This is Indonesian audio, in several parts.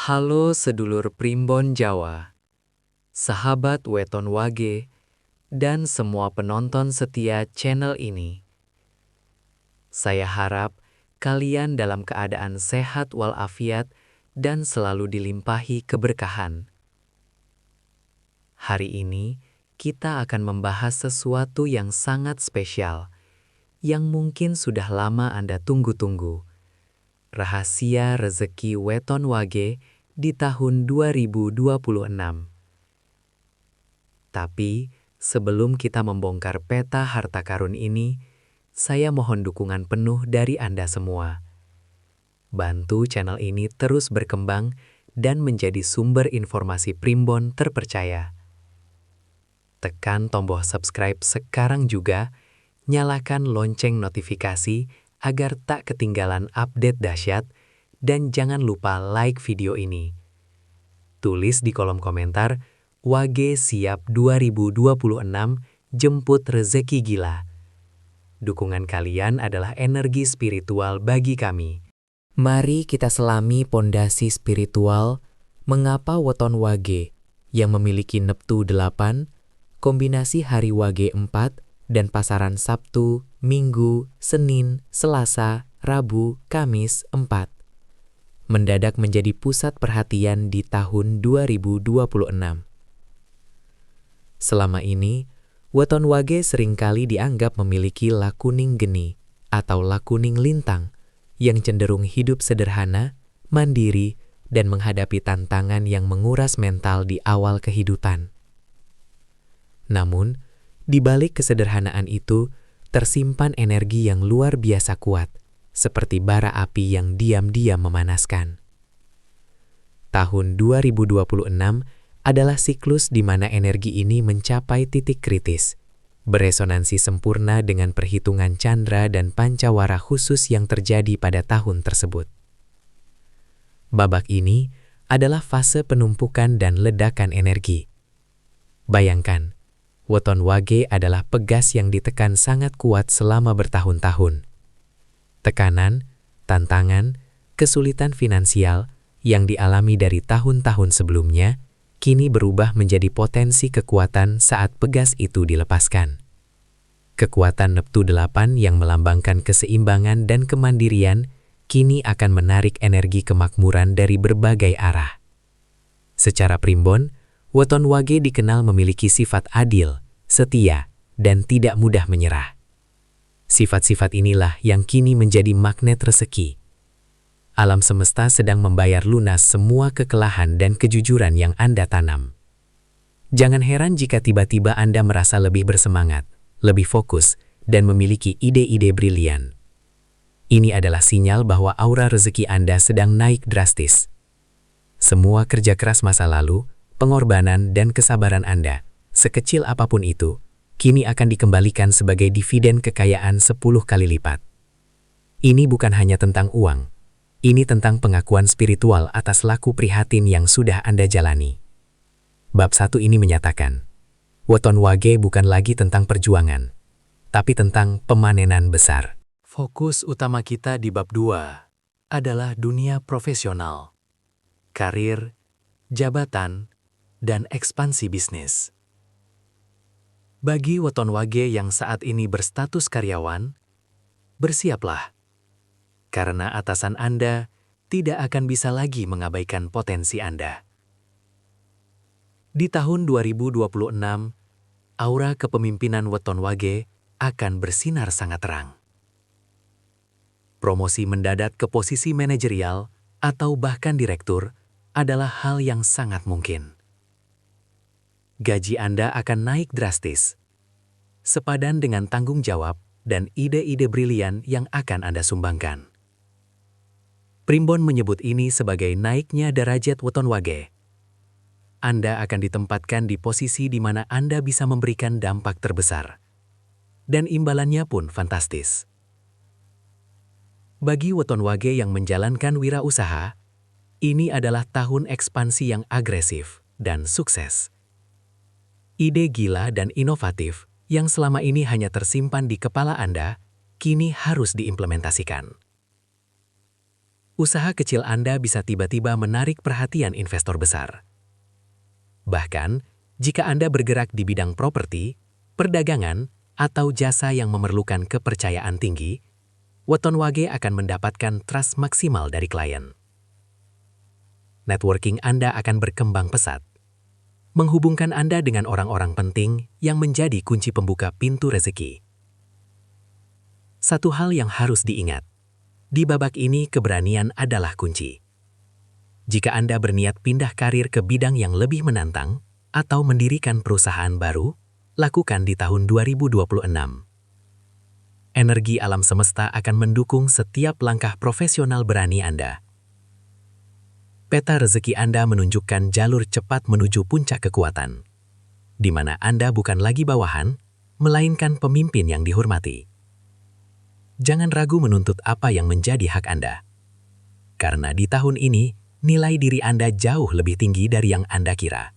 Halo sedulur Primbon Jawa, sahabat Weton Wage, dan semua penonton setia channel ini. Saya harap kalian dalam keadaan sehat walafiat dan selalu dilimpahi keberkahan. Hari ini kita akan membahas sesuatu yang sangat spesial, yang mungkin sudah lama Anda tunggu-tunggu. Rahasia rezeki Weton Wage di tahun 2026. Tapi, sebelum kita membongkar peta harta karun ini, saya mohon dukungan penuh dari Anda semua. Bantu channel ini terus berkembang dan menjadi sumber informasi primbon terpercaya. Tekan tombol subscribe sekarang juga, nyalakan lonceng notifikasi agar tak ketinggalan update dahsyat, dan jangan lupa like video ini. Tulis di kolom komentar, Wage siap 2026 jemput rezeki gila. Dukungan kalian adalah energi spiritual bagi kami. Mari kita selami pondasi spiritual mengapa Weton Wage yang memiliki neptu 8, kombinasi hari Wage 4, dan pasaran Sabtu, Minggu, Senin, Selasa, Rabu, Kamis 4. Mendadak menjadi pusat perhatian di tahun 2026. Selama ini, Weton Wage seringkali dianggap memiliki lakuning geni atau lakuning lintang yang cenderung hidup sederhana, mandiri, dan menghadapi tantangan yang menguras mental di awal kehidupan. Namun, di balik kesederhanaan itu, tersimpan energi yang luar biasa kuat, seperti bara api yang diam-diam memanaskan. Tahun 2026 adalah siklus di mana energi ini mencapai titik kritis, beresonansi sempurna dengan perhitungan candra dan pancawara khusus yang terjadi pada tahun tersebut. Babak ini adalah fase penumpukan dan ledakan energi. Bayangkan, Weton Wage adalah pegas yang ditekan sangat kuat selama bertahun-tahun. Tekanan, tantangan, kesulitan finansial yang dialami dari tahun-tahun sebelumnya kini berubah menjadi potensi kekuatan saat pegas itu dilepaskan. Kekuatan neptu 8 yang melambangkan keseimbangan dan kemandirian kini akan menarik energi kemakmuran dari berbagai arah. Secara primbon, Weton Wage dikenal memiliki sifat adil, setia, dan tidak mudah menyerah. Sifat-sifat inilah yang kini menjadi magnet rezeki. Alam semesta sedang membayar lunas semua kekelahan dan kejujuran yang Anda tanam. Jangan heran jika tiba-tiba Anda merasa lebih bersemangat, lebih fokus, dan memiliki ide-ide brilian. Ini adalah sinyal bahwa aura rezeki Anda sedang naik drastis. Semua kerja keras masa lalu, pengorbanan dan kesabaran Anda, sekecil apapun itu, kini akan dikembalikan sebagai dividen kekayaan 10 kali lipat. Ini bukan hanya tentang uang, ini tentang pengakuan spiritual atas laku prihatin yang sudah Anda jalani. Bab 1 ini menyatakan, Weton Wage bukan lagi tentang perjuangan, tapi tentang pemanenan besar. Fokus utama kita di bab 2 adalah dunia profesional, karir, jabatan, dan ekspansi bisnis. Bagi Weton Wage yang saat ini berstatus karyawan, bersiaplah, karena atasan Anda tidak akan bisa lagi mengabaikan potensi Anda. Di tahun 2026, aura kepemimpinan Weton Wage akan bersinar sangat terang. Promosi mendadak ke posisi manajerial atau bahkan direktur adalah hal yang sangat mungkin. Gaji Anda akan naik drastis, sepadan dengan tanggung jawab dan ide-ide brilian yang akan Anda sumbangkan. Primbon menyebut ini sebagai naiknya derajat Weton Wage. Anda akan ditempatkan di posisi di mana Anda bisa memberikan dampak terbesar, dan imbalannya pun fantastis. Bagi Weton Wage yang menjalankan wirausaha, ini adalah tahun ekspansi yang agresif dan sukses. Ide gila dan inovatif yang selama ini hanya tersimpan di kepala Anda, kini harus diimplementasikan. usaha kecil Anda bisa tiba-tiba menarik perhatian investor besar. Bahkan, jika Anda bergerak di bidang properti, perdagangan, atau jasa yang memerlukan kepercayaan tinggi, weton wage akan mendapatkan trust maksimal dari klien. Networking Anda akan berkembang pesat, menghubungkan Anda dengan orang-orang penting yang menjadi kunci pembuka pintu rezeki. Satu hal yang harus diingat, di babak ini keberanian adalah kunci. Jika Anda berniat pindah karir ke bidang yang lebih menantang atau mendirikan perusahaan baru, lakukan di tahun 2026. Energi alam semesta akan mendukung setiap langkah profesional berani Anda. Peta rezeki Anda menunjukkan jalur cepat menuju puncak kekuatan, di mana Anda bukan lagi bawahan, melainkan pemimpin yang dihormati. Jangan ragu menuntut apa yang menjadi hak Anda. Karena di tahun ini, nilai diri Anda jauh lebih tinggi dari yang Anda kira.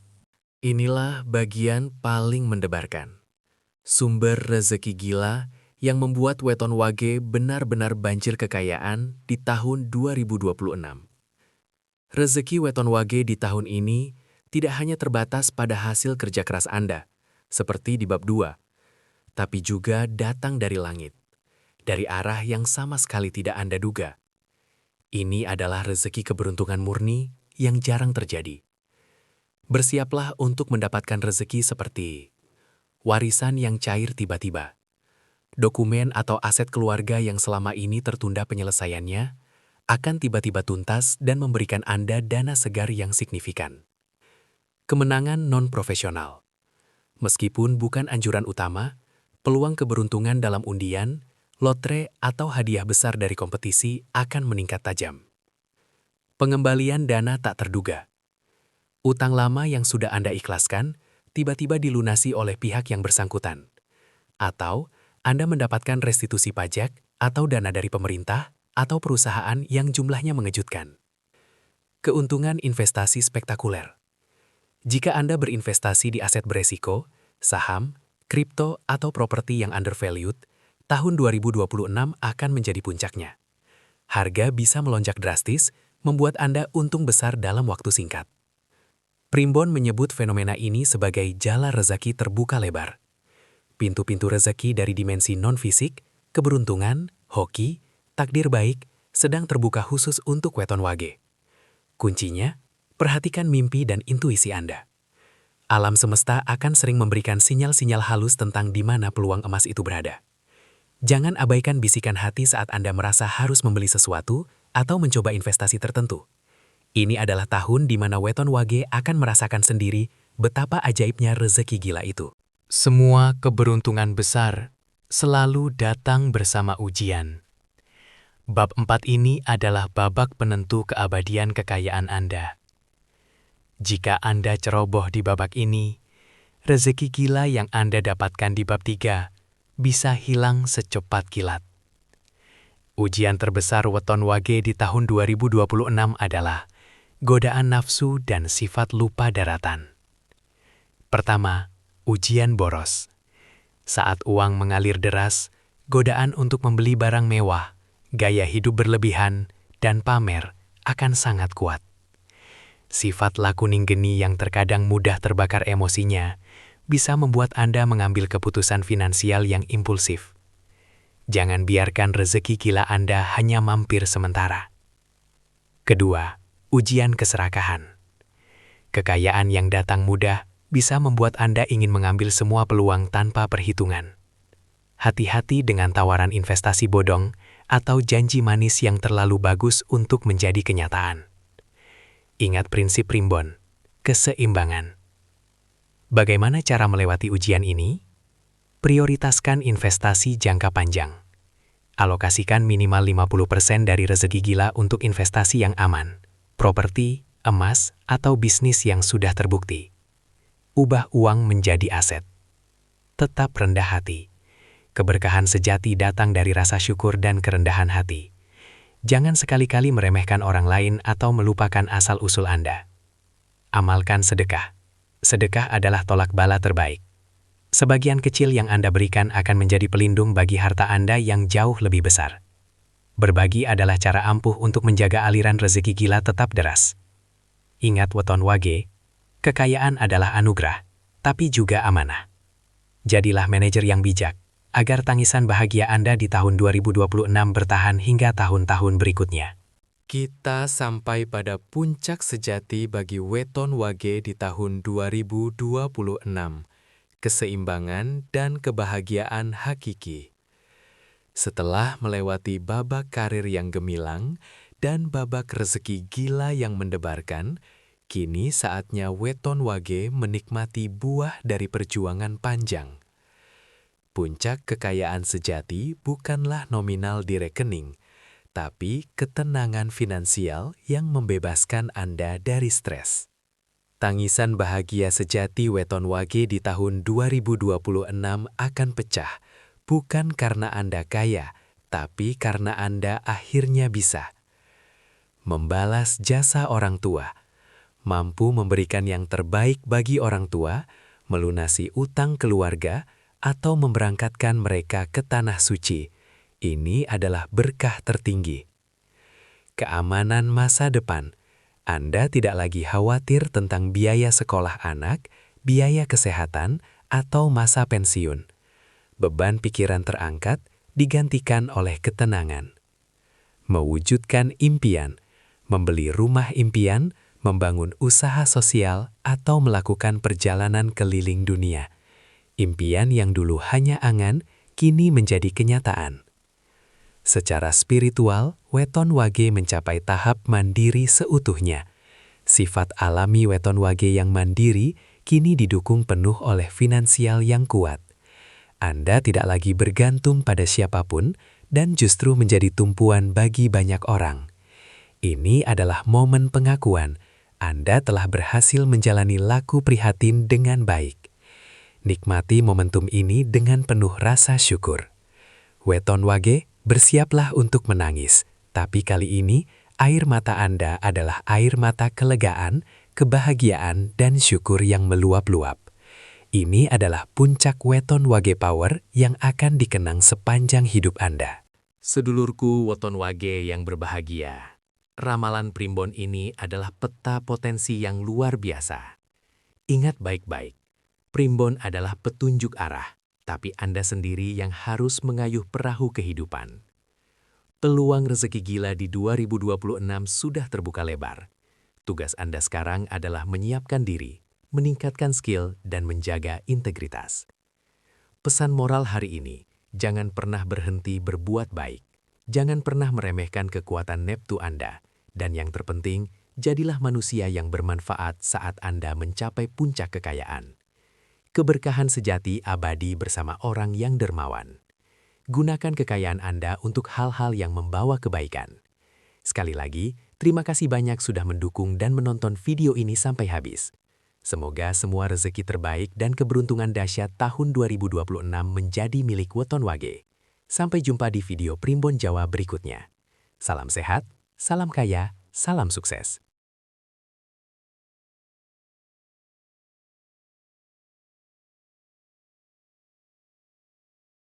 Inilah bagian paling mendebarkan. Sumber rezeki gila yang membuat weton wage benar-benar banjir kekayaan di tahun 2026. Rezeki weton wage di tahun ini tidak hanya terbatas pada hasil kerja keras Anda, seperti di bab 2, tapi juga datang dari langit, dari arah yang sama sekali tidak Anda duga. Ini adalah rezeki keberuntungan murni yang jarang terjadi. Bersiaplah untuk mendapatkan rezeki seperti warisan yang cair tiba-tiba, dokumen atau aset keluarga yang selama ini tertunda penyelesaiannya akan tiba-tiba tuntas dan memberikan Anda dana segar yang signifikan. Kemenangan non-profesional. Meskipun bukan anjuran utama, peluang keberuntungan dalam undian, lotre, atau hadiah besar dari kompetisi akan meningkat tajam. Pengembalian dana tak terduga. Utang lama yang sudah Anda ikhlaskan, tiba-tiba dilunasi oleh pihak yang bersangkutan. Atau, Anda mendapatkan restitusi pajak atau dana dari pemerintah atau perusahaan yang jumlahnya mengejutkan. Keuntungan investasi spektakuler. Jika Anda berinvestasi di aset beresiko, saham, kripto, atau properti yang undervalued, tahun 2026 akan menjadi puncaknya. Harga bisa melonjak drastis, membuat Anda untung besar dalam waktu singkat. Primbon menyebut fenomena ini sebagai jala rezeki terbuka lebar. Pintu-pintu rezeki dari dimensi non-fisik, keberuntungan, hoki, takdir baik, sedang terbuka khusus untuk weton wage. Kuncinya, perhatikan mimpi dan intuisi Anda. Alam semesta akan sering memberikan sinyal-sinyal halus tentang di mana peluang emas itu berada. Jangan abaikan bisikan hati saat Anda merasa harus membeli sesuatu atau mencoba investasi tertentu. Ini adalah tahun di mana weton wage akan merasakan sendiri betapa ajaibnya rezeki gila itu. Semua keberuntungan besar selalu datang bersama ujian. Bab 4 ini adalah babak penentu keabadian kekayaan Anda. Jika Anda ceroboh di babak ini, rezeki gila yang Anda dapatkan di bab 3 bisa hilang secepat kilat. Ujian terbesar weton wage di tahun 2026 adalah godaan nafsu dan sifat lupa daratan. Pertama, ujian boros. Saat uang mengalir deras, godaan untuk membeli barang mewah, gaya hidup berlebihan, dan pamer akan sangat kuat. Sifat lakuning geni yang terkadang mudah terbakar emosinya bisa membuat Anda mengambil keputusan finansial yang impulsif. Jangan biarkan rezeki gila Anda hanya mampir sementara. Kedua, ujian keserakahan. Kekayaan yang datang mudah bisa membuat Anda ingin mengambil semua peluang tanpa perhitungan. Hati-hati dengan tawaran investasi bodong atau janji manis yang terlalu bagus untuk menjadi kenyataan. Ingat prinsip Primbon, keseimbangan. Bagaimana cara melewati ujian ini? Prioritaskan investasi jangka panjang. Alokasikan minimal 50% dari rezeki gila untuk investasi yang aman, properti, emas, atau bisnis yang sudah terbukti. Ubah uang menjadi aset. Tetap rendah hati. Keberkahan sejati datang dari rasa syukur dan kerendahan hati. Jangan sekali-kali meremehkan orang lain atau melupakan asal-usul Anda. Amalkan sedekah. Sedekah adalah tolak bala terbaik. Sebagian kecil yang Anda berikan akan menjadi pelindung bagi harta Anda yang jauh lebih besar. Berbagi adalah cara ampuh untuk menjaga aliran rezeki gila tetap deras. Ingat weton wage, kekayaan adalah anugerah, tapi juga amanah. Jadilah manajer yang bijak, agar tangisan bahagia Anda di tahun 2026 bertahan hingga tahun-tahun berikutnya. Kita sampai pada puncak sejati bagi weton wage di tahun 2026, keseimbangan dan kebahagiaan hakiki. Setelah melewati babak karir yang gemilang dan babak rezeki gila yang mendebarkan, kini saatnya weton wage menikmati buah dari perjuangan panjang. Puncak kekayaan sejati bukanlah nominal di rekening, tapi ketenangan finansial yang membebaskan Anda dari stres. Tangisan bahagia sejati weton wage di tahun 2026 akan pecah, bukan karena Anda kaya, tapi karena Anda akhirnya bisa membalas jasa orang tua, mampu memberikan yang terbaik bagi orang tua, melunasi utang keluarga, atau memberangkatkan mereka ke tanah suci. Ini adalah berkah tertinggi. Keamanan masa depan. Anda tidak lagi khawatir tentang biaya sekolah anak, biaya kesehatan, atau masa pensiun. Beban pikiran terangkat, digantikan oleh ketenangan. Mewujudkan impian, membeli rumah impian, membangun usaha sosial, atau melakukan perjalanan keliling dunia. Impian yang dulu hanya angan, kini menjadi kenyataan. Secara spiritual, weton wage mencapai tahap mandiri seutuhnya. Sifat alami weton wage yang mandiri kini didukung penuh oleh finansial yang kuat. Anda tidak lagi bergantung pada siapapun dan justru menjadi tumpuan bagi banyak orang. Ini adalah momen pengakuan. Anda telah berhasil menjalani laku prihatin dengan baik. Nikmati momentum ini dengan penuh rasa syukur. Weton wage, bersiaplah untuk menangis. Tapi kali ini, air mata Anda adalah air mata kelegaan, kebahagiaan, dan syukur yang meluap-luap. Ini adalah puncak weton wage power yang akan dikenang sepanjang hidup Anda. Sedulurku weton wage yang berbahagia, ramalan primbon ini adalah peta potensi yang luar biasa. Ingat baik-baik. Primbon adalah petunjuk arah, tapi Anda sendiri yang harus mengayuh perahu kehidupan. Peluang rezeki gila di 2026 sudah terbuka lebar. Tugas Anda sekarang adalah menyiapkan diri, meningkatkan skill, dan menjaga integritas. Pesan moral hari ini, jangan pernah berhenti berbuat baik. Jangan pernah meremehkan kekuatan neptu Anda. Dan yang terpenting, jadilah manusia yang bermanfaat saat Anda mencapai puncak kekayaan. Keberkahan sejati abadi bersama orang yang dermawan. Gunakan kekayaan Anda untuk hal-hal yang membawa kebaikan. Sekali lagi, terima kasih banyak sudah mendukung dan menonton video ini sampai habis. Semoga semua rezeki terbaik dan keberuntungan dahsyat tahun 2026 menjadi milik weton wage. Sampai jumpa di video Primbon Jawa berikutnya. Salam sehat, salam kaya, salam sukses.